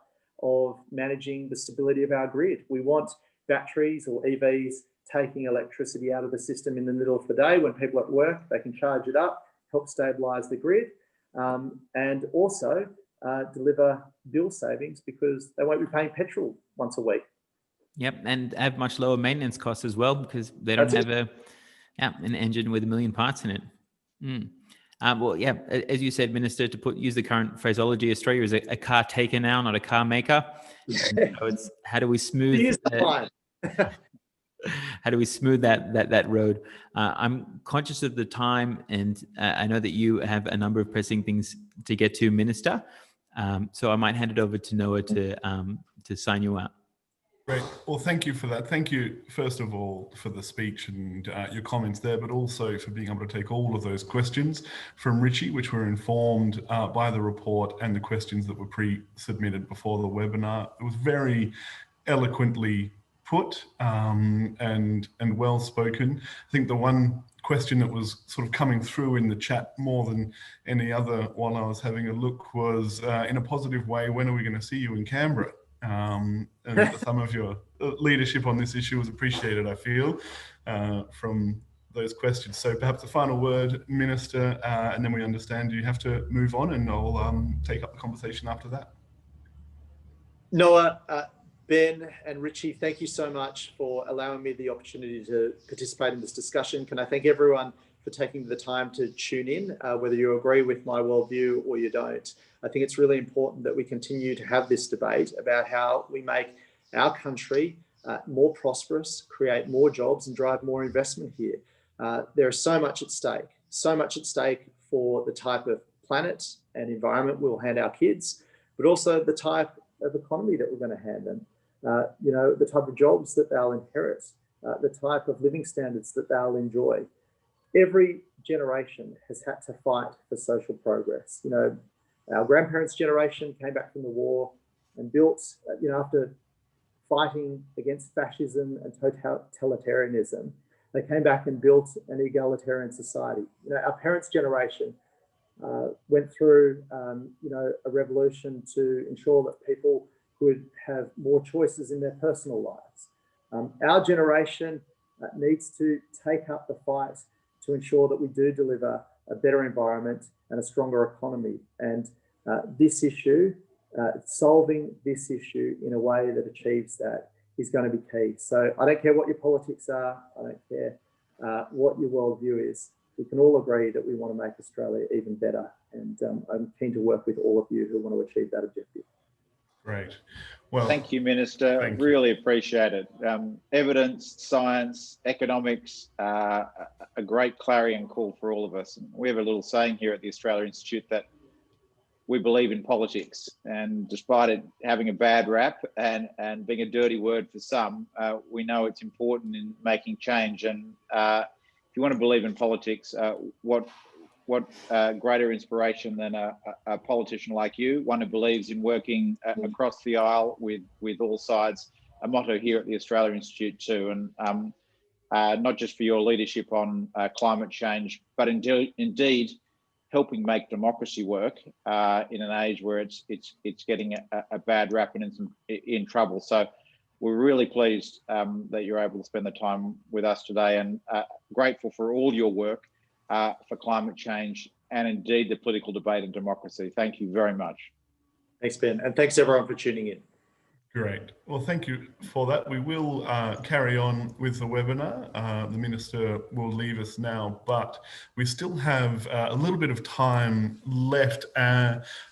S3: of managing the stability of our grid. We want batteries or EVs taking electricity out of the system in the middle of the day when people are at work, they can charge it up, help stabilise the grid, and also deliver bill savings because they won't be paying petrol once a week.
S4: Yep, and have much lower maintenance costs as well because they don't have an engine with a million parts in it. Well, yeah, as you said, Minister, to use the current phraseology, Australia is a car taker now, not a car maker. So it's how do we smooth how do we smooth that road? I'm conscious of the time, and I know that you have a number of pressing things to get to, Minister. So I might hand it over to Noah to sign you out.
S1: Great. Well, thank you for that. Thank you, first of all, for the speech and your comments there, but also for being able to take all of those questions from Richie, which were informed by the report and the questions that were pre-submitted before the webinar. It was very eloquently put and well spoken. I think the one question that was sort of coming through in the chat more than any other while I was having a look was, in a positive way, when are we going to see you in Canberra? And some of your leadership on this issue was appreciated, I feel, from those questions. So perhaps the final word, Minister, and then we understand you have to move on, and I'll take up the conversation after that.
S3: Noah, Ben and Richie, thank you so much for allowing me the opportunity to participate in this discussion. Can I thank everyone for taking the time to tune in, whether you agree with my worldview or you don't. I think it's really important that we continue to have this debate about how we make our country more prosperous, create more jobs and drive more investment here. There is so much at stake for the type of planet and environment we'll hand our kids, but also the type of economy that we're going to hand them. The type of jobs that they'll inherit, the type of living standards that they'll enjoy. Every generation has had to fight for social progress. Our grandparents' generation came back from the war and built, after fighting against fascism and totalitarianism, they came back and built an egalitarian society. Our parents' generation went through, a revolution to ensure that people would have more choices in their personal lives. Our generation needs to take up the fight to ensure that we do deliver a better environment and a stronger economy. And this issue, solving this issue in a way that achieves that is going to be key. So I don't care what your politics are, I don't care what your worldview is. We can all agree that we want to make Australia even better. And I'm keen to work with all of you who want to achieve that objective.
S1: Great. Well,
S2: thank you, Minister. Really appreciate it. Evidence, science, economics, a great clarion call for all of us. And we have a little saying here at the Australia Institute that we believe in politics, and despite it having a bad rap and being a dirty word for some, we know it's important in making change. And if you want to believe in politics, what greater inspiration than a politician like you, one who believes in working across the aisle with all sides, a motto here at the Australia Institute too, and not just for your leadership on climate change, but indeed helping make democracy work in an age where it's getting a bad rap and it's in trouble. So we're really pleased that you're able to spend the time with us today, and grateful for all your work for climate change and indeed the political debate and democracy. Thank you very much.
S3: Thanks, Ben. And thanks everyone for tuning in.
S1: Great. Well, thank you for that. We will carry on with the webinar. The Minister will leave us now, but we still have a little bit of time left.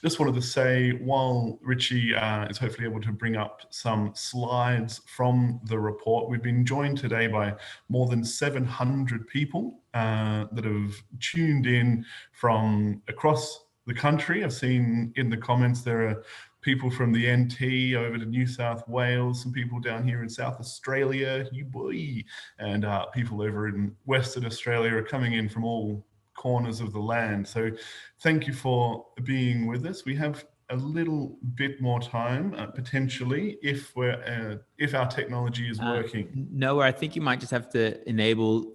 S1: Just wanted to say, while Richie is hopefully able to bring up some slides from the report, we've been joined today by more than 700 people that have tuned in from across the country. I've seen in the comments there are people from the NT over to New South Wales, some people down here in South Australia, and people over in Western Australia are coming in from all corners of the land. So thank you for being with us. We have a little bit more time, potentially, if our technology is working.
S4: Noah, I think you might just have to enable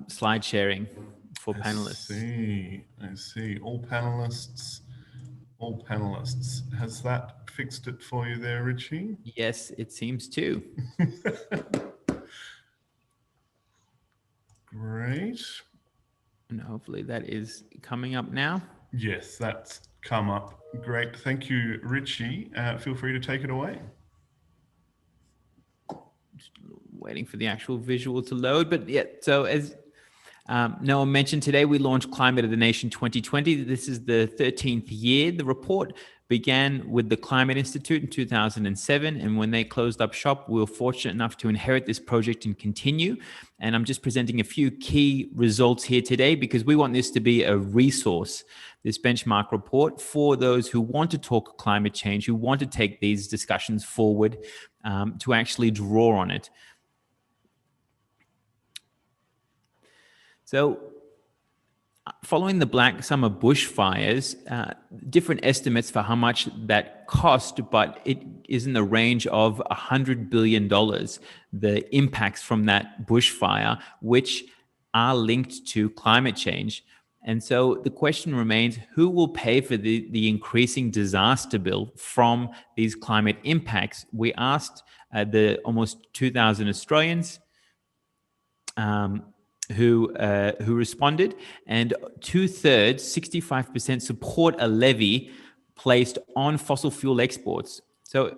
S4: slide sharing for panelists.
S1: I see. All panelists. Has that fixed it for you there, Richie?
S4: Yes, it seems to.
S1: Great.
S4: And hopefully that is coming up now.
S1: Yes, that's come up. Great. Thank you, Richie. Feel free to take it away.
S4: Just waiting for the actual visual to load. But yeah, so as Noah mentioned, today we launched Climate of the Nation 2020. This is the 13th year. The report began with the Climate Institute in 2007. And when they closed up shop, we were fortunate enough to inherit this project and continue. And I'm just presenting a few key results here today because we want this to be a resource, this benchmark report, for those who want to talk climate change, who want to take these discussions forward, to actually draw on it. So following the Black Summer bushfires, different estimates for how much that cost, but it is in the range of $100 billion, the impacts from that bushfire, which are linked to climate change. And so the question remains, who will pay for the increasing disaster bill from these climate impacts? We asked the almost 2,000 Australians who responded, and 2/3, 65%, support a levy placed on fossil fuel exports. So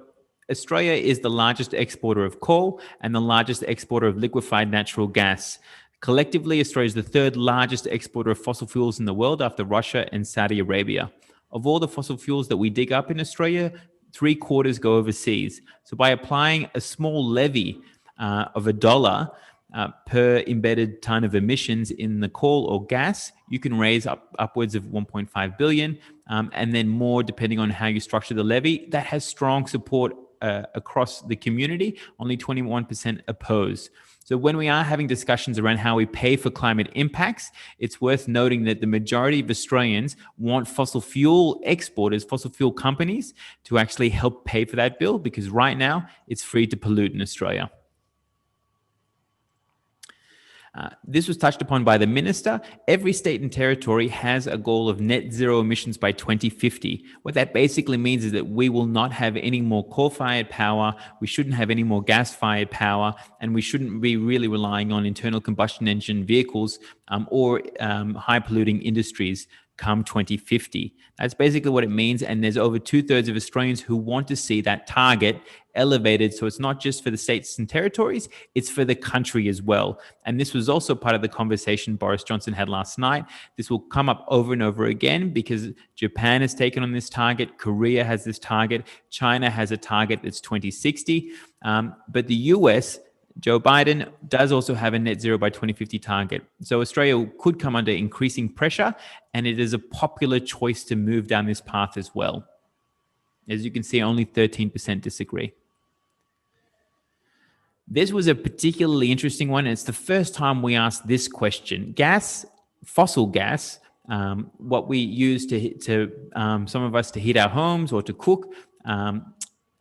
S4: Australia is the largest exporter of coal and the largest exporter of liquefied natural gas. Collectively, Australia is the third largest exporter of fossil fuels in the world after Russia and Saudi Arabia. Of all the fossil fuels that we dig up in Australia, 3/4 go overseas. So by applying a small levy of $1 per embedded ton of emissions in the coal or gas, you can raise upwards of 1.5 billion, and then more depending on how you structure the levy. That has strong support across the community. Only 21% oppose. So when we are having discussions around how we pay for climate impacts, it's worth noting that the majority of Australians want fossil fuel exporters, fossil fuel companies, to actually help pay for that bill, because right now it's free to pollute in Australia. This was touched upon by the minister. Every state and territory has a goal of net zero emissions by 2050. What that basically means is that we will not have any more coal-fired power, we shouldn't have any more gas-fired power, and we shouldn't be really relying on internal combustion engine vehicles or high-polluting industries come 2050. That's basically what it means. And there's over 2/3 of Australians who want to see that target elevated. So it's not just for the states and territories, it's for the country as well. And this was also part of the conversation Boris Johnson had last night. This will come up over and over again because Japan has taken on this target, Korea has this target, China has a target that's 2060. But the US, Joe Biden, does also have a net zero by 2050 target. So Australia could come under increasing pressure, and it is a popular choice to move down this path as well. As you can see, only 13% disagree. This was a particularly interesting one. It's the first time we asked this question. Gas, fossil gas, what we use to some of us to heat our homes or to cook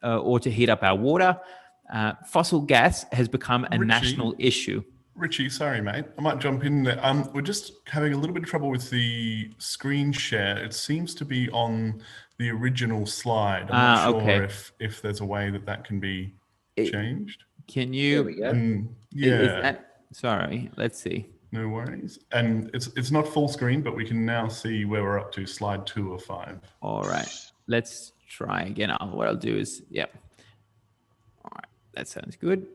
S4: or to heat up our water, fossil gas has become a national issue.
S1: Richie, sorry, mate. I might jump in there. We're just having a little bit of trouble with the screen share. It seems to be on the original slide. I'm not sure if there's a way that can be changed.
S4: Can you?
S2: There we go.
S1: Yeah.
S4: Sorry, let's see.
S1: No worries. And it's not full screen, but we can now see where we're up to, slide 2 or 5.
S4: All right. Let's try again. What I'll do is, yep. All right. That sounds good.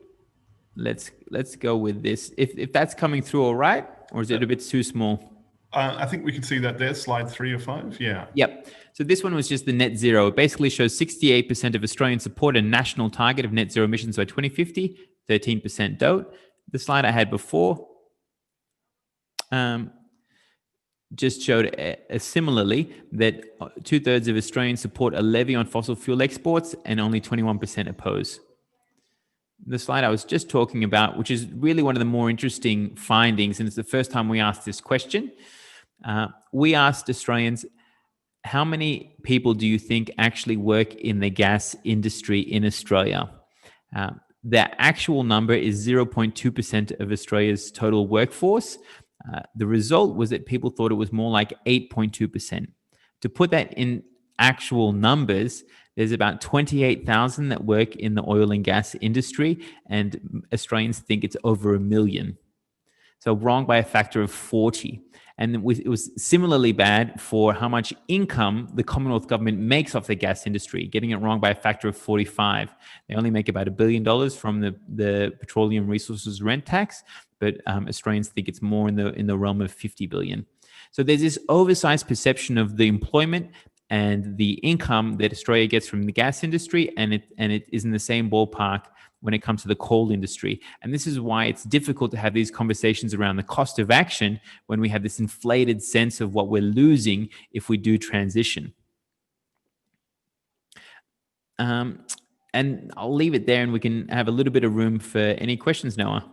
S4: Let's go with this. If that's coming through all right, or is it a bit too small?
S1: I think we can see that there, slide 3 or 5. Yeah.
S4: Yep. So this one was just the net zero. It basically shows 68% of Australians support a national target of net zero emissions by 2050, 13% don't. The slide I had before, just showed similarly that 2/3 of Australians support a levy on fossil fuel exports and only 21% oppose. The slide I was just talking about, which is really one of the more interesting findings, and it's the first time we asked this question. We asked Australians, how many people do you think actually work in the gas industry in Australia? The actual number is 0.2% of Australia's total workforce. The result was that people thought it was more like 8.2%. To put that in actual numbers, there's about 28,000 that work in the oil and gas industry, and Australians think it's over 1 million. So wrong by a factor of 40. And it was similarly bad for how much income the Commonwealth government makes off the gas industry, getting it wrong by a factor of 45. They only make about $1 billion from the petroleum resources rent tax, but Australians think it's more in the realm of 50 billion. So there's this oversized perception of the employment and the income that Australia gets from the gas industry, and it is in the same ballpark when it comes to the coal industry. And this is why it's difficult to have these conversations around the cost of action when we have this inflated sense of what we're losing if we do transition. And I'll leave it there, and we can have a little bit of room for any questions, Noah.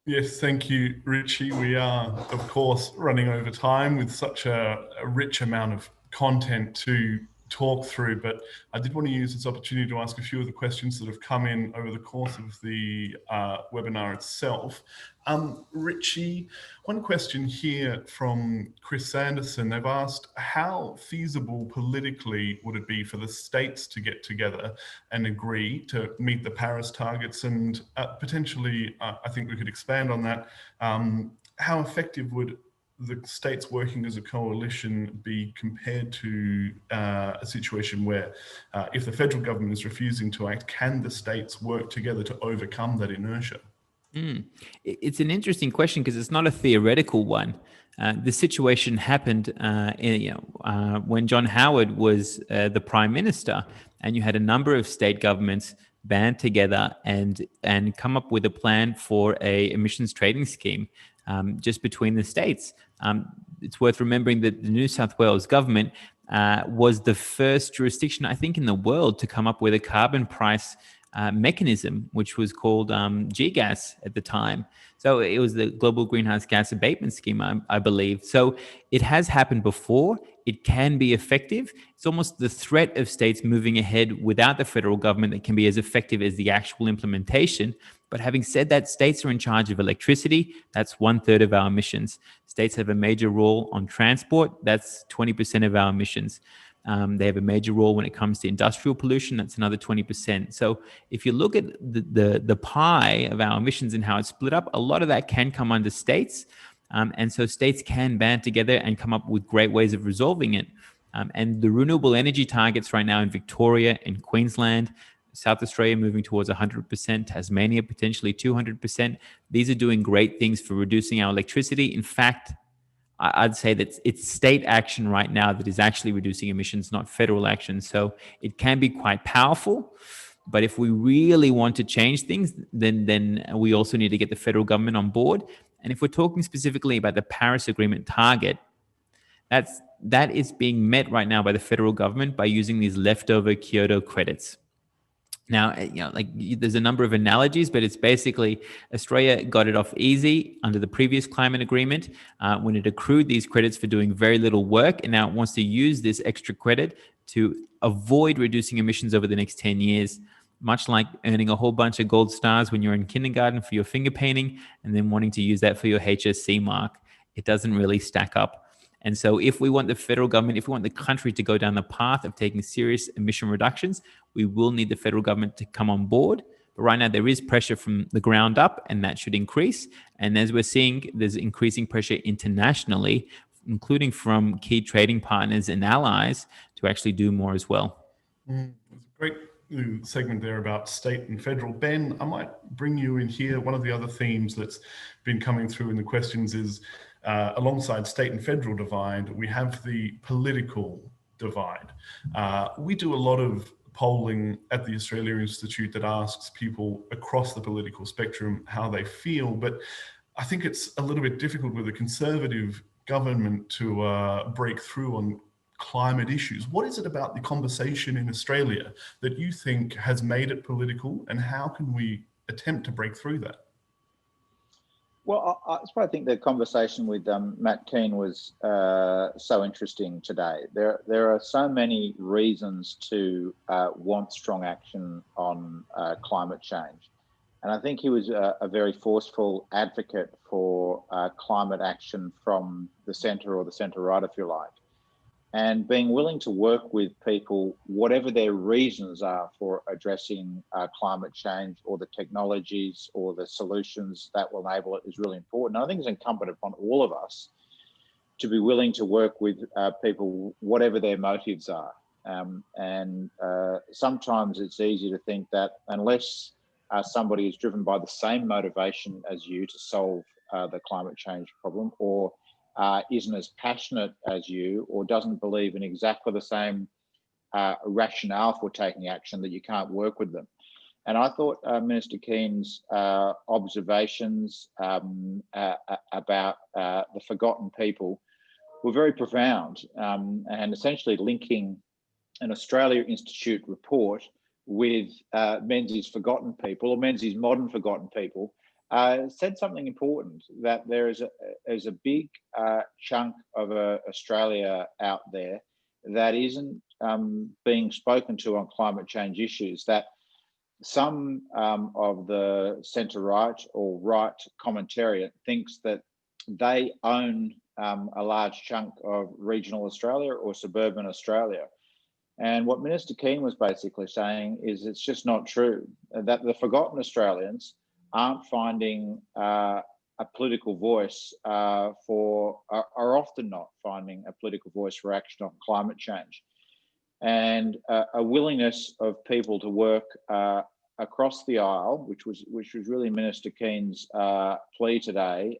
S1: Yes, thank you, Richie. We are, of course, running over time with such a rich amount of content to talk through, but I did want to use this opportunity to ask a few of the questions that have come in over the course of the webinar itself. Richie, one question here from Chris Sanderson. They've asked, how feasible politically would it be for the states to get together and agree to meet the Paris targets? And potentially, I think we could expand on that. How effective would the states working as a coalition be compared to a situation where if the federal government is refusing to act, can the states work together to overcome that inertia?
S4: It's an interesting question because it's not a theoretical one. The situation happened when John Howard was the Prime Minister, and you had a number of state governments band together and come up with a plan for a emissions trading scheme just between the states. It's worth remembering that the New South Wales government was the first jurisdiction, I think, in the world to come up with a carbon price mechanism, which was called GGAS at the time. So it was the Global Greenhouse Gas Abatement Scheme, I believe. So it has happened before. It can be effective. It's almost the threat of states moving ahead without the federal government that can be as effective as the actual implementation. But having said that, states are in charge of electricity. That's 1/3 of our emissions. States have a major role on transport. That's 20% of our emissions. They have a major role when it comes to industrial pollution. That's another 20%. So if you look at the pie of our emissions and how it's split up, a lot of that can come under states. And so states can band together and come up with great ways of resolving it. And the renewable energy targets right now in Victoria, in Queensland, South Australia moving towards 100%, Tasmania potentially 200%. These are doing great things for reducing our electricity. In fact, I'd say that it's state action right now that is actually reducing emissions, not federal action. So it can be quite powerful. But if we really want to change things, then we also need to get the federal government on board. And if we're talking specifically about the Paris Agreement target, that is being met right now by the federal government by using these leftover Kyoto credits. Now, there's a number of analogies, but it's basically Australia got it off easy under the previous climate agreement when it accrued these credits for doing very little work, and now it wants to use this extra credit to avoid reducing emissions over the next 10 years, much like earning a whole bunch of gold stars when you're in kindergarten for your finger painting and then wanting to use that for your HSC mark. It doesn't really stack up. And so if we want the federal government, if we want the country to go down the path of taking serious emission reductions, we will need the federal government to come on board. But right now there is pressure from the ground up, and that should increase. And as we're seeing, there's increasing pressure internationally, including from key trading partners and allies, to actually do more as well.
S1: There's a great segment there about state and federal. Ben, I might bring you in here. One of the other themes that's been coming through in the questions is alongside state and federal divide, we have the political divide. We do a lot of polling at the Australia Institute that asks people across the political spectrum how they feel, but I think it's a little bit difficult with a conservative government to break through on climate issues. What is it about the conversation in Australia that you think has made it political, and how can we attempt to break through that?
S2: Well, that's why I think the conversation with Matt Keane was so interesting today. There are so many reasons to want strong action on climate change. And I think he was a very forceful advocate for climate action from the centre, or the centre-right, if you like. And being willing to work with people, whatever their reasons are for addressing climate change, or the technologies or the solutions that will enable it, is really important. And I think it's incumbent upon all of us to be willing to work with people, whatever their motives are. Sometimes it's easy to think that unless somebody is driven by the same motivation as you to solve the climate change problem, or isn't as passionate as you, or doesn't believe in exactly the same rationale for taking action, that you can't work with them. And I thought Minister Keane's observations about the forgotten people were very profound, and essentially linking an Australia Institute report with Menzies' forgotten people, or Menzies' modern forgotten people, said something important, that there is a big chunk of Australia out there that isn't being spoken to on climate change issues, that some of the centre-right or right commentariat thinks that they own a large chunk of regional Australia or suburban Australia. And what Minister Keane was basically saying is it's just not true, that the forgotten Australians aren't finding a political voice are often not finding a political voice for action on climate change. And a willingness of people to work across the aisle, which was really Minister Keane's plea today,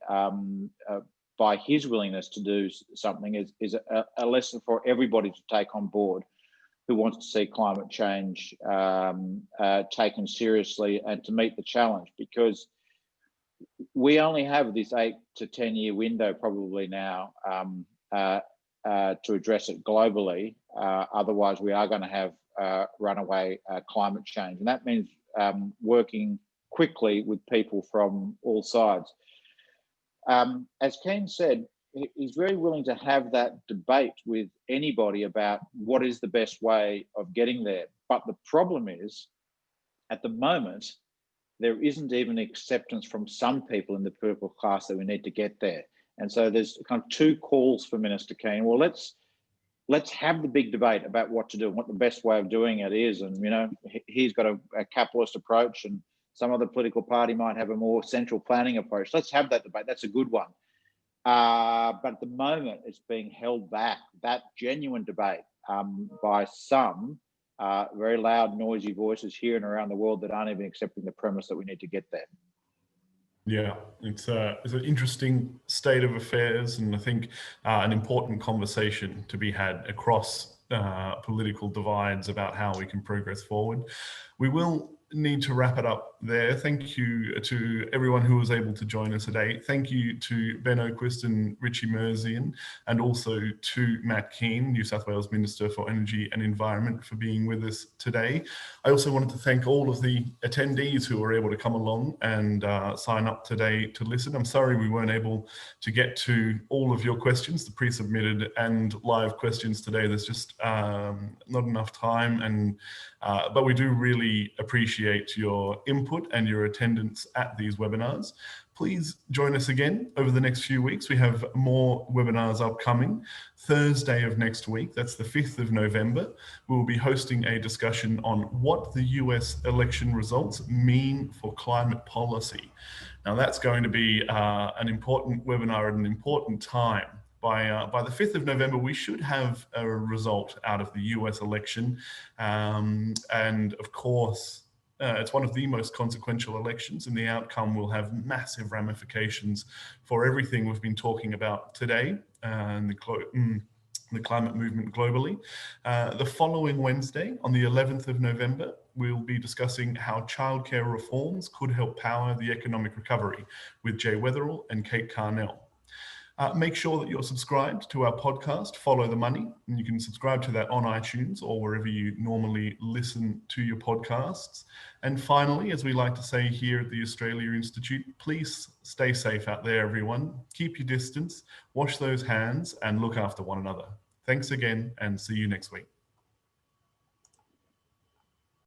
S2: by his willingness to do something, is a lesson for everybody to take on board, who wants to see climate change taken seriously and to meet the challenge, because we only have this 8 to 10 year window probably now to address it globally. Otherwise, we are going to have runaway climate change. And that means working quickly with people from all sides. As Keane said, he's very willing to have that debate with anybody about what is the best way of getting there. But the problem is, at the moment, there isn't even acceptance from some people in the political class that we need to get there. And so there's kind of two calls for Minister Keane. Well, let's have the big debate about what to do and what the best way of doing it is. And, you know, he's got a capitalist approach, and some other political party might have a more central planning approach. Let's have that debate. That's a good one. But at the moment, it's being held back, that genuine debate, by some very loud, noisy voices here and around the world that aren't even accepting the premise that we need to get there.
S1: Yeah, it's an interesting state of affairs, and I think an important conversation to be had across political divides about how we can progress forward. We will need to wrap it up there. Thank you to everyone who was able to join us today. Thank you to Ben Oquist and Richie Merzian, and also to Matt Keane, New South Wales Minister for Energy and Environment, for being with us today. I also wanted to thank all of the attendees who were able to come along and sign up today to listen. I'm sorry we weren't able to get to all of your questions, the pre-submitted and live questions today. There's just not enough time, and but we do really appreciate your input and your attendance at these webinars. Please join us again over the next few weeks. We have more webinars upcoming. Thursday of next week, that's the 5th of November, we will be hosting a discussion on what the US election results mean for climate policy. Now, that's going to be an important webinar at an important time. By the 5th of November, we should have a result out of the US election. And of course, it's one of the most consequential elections, and the outcome will have massive ramifications for everything we've been talking about today and the climate movement globally. The following Wednesday, on the 11th of November, we'll be discussing how childcare reforms could help power the economic recovery with Jay Weatherall and Kate Carnell. Make sure that you're subscribed to our podcast, Follow the Money, and you can subscribe to that on iTunes or wherever you normally listen to your podcasts. And finally, as we like to say here at the Australia Institute, please stay safe out there, everyone. Keep your distance, wash those hands, and look after one another. Thanks again, and see you next week.